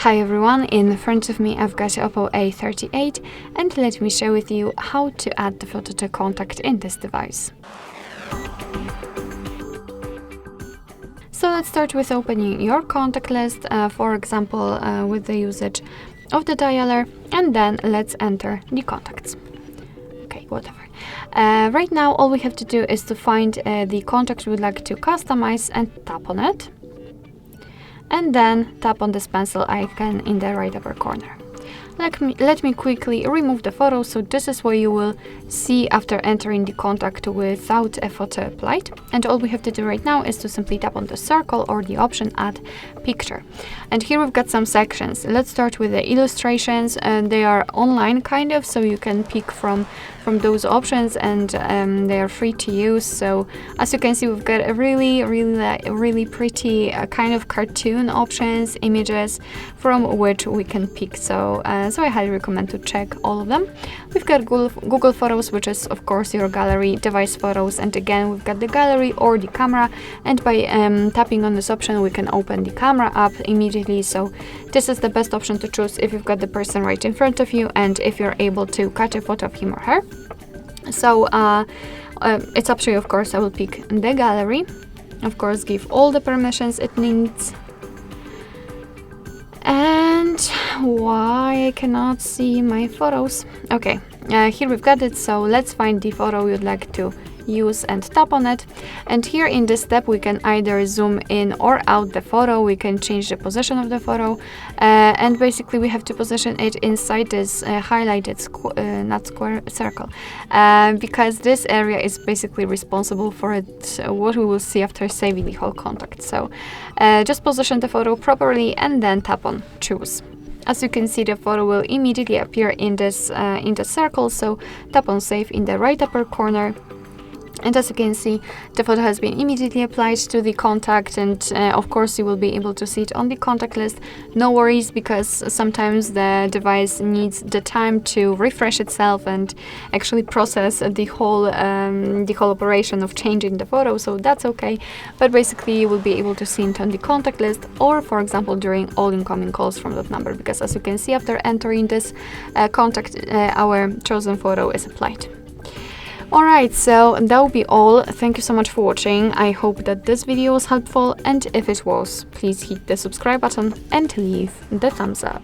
Hi everyone, in front of me I've got OPPO A38 and let me share with you how to add the photo to contact in this device. So let's start with opening your contact list, for example with the usage of the dialer, and then let's enter the contacts. Okay, whatever. Right now all we have to do is to find the contact we would like to customize and tap on it. And then tap on this pencil icon in the right upper corner. Let me quickly remove the photo. So this is what you will see after entering the contact without a photo applied. And all we have to do right now is to simply tap on the circle or the option Add Picture. And here we've got some sections. Let's start with the illustrations, and they are online kind of, so you can pick from those options, and they are free to use. So as you can see, we've got a really pretty kind of cartoon options, images from which we can pick. So so I highly recommend to check all of them. We've got Google Photos, which is of course your gallery, device photos, and again we've got the gallery or the camera, and by tapping on this option we can open the camera app immediately. So this is the best option to choose if you've got the person right in front of you and if you're able to catch a photo of him or her. So it's up to you, of course. I will pick the gallery, of course give all the permissions it needs. And why I cannot see my photos? Okay, here we've got it. So let's find the photo we would like to use and tap on it. And here in this step we can either zoom in or out the photo. We can change the position of the photo, and basically we have to position it inside this highlighted circle, because this area is basically responsible for what we will see after saving the whole contact. So just position the photo properly and then tap on Choose. As you can see, the photo will immediately appear in this in the circle, so tap on Save in the right upper corner. And as you can see, the photo has been immediately applied to the contact, and of course you will be able to see it on the contact list. No worries, because sometimes the device needs the time to refresh itself and actually process the whole operation of changing the photo, so that's okay. But basically you will be able to see it on the contact list, or for example during all incoming calls from that number, because as you can see, after entering this contact, our chosen photo is applied. Alright, so that will be all. Thank you so much for watching. I hope that this video was helpful, and if it was, please hit the subscribe button and leave the thumbs up.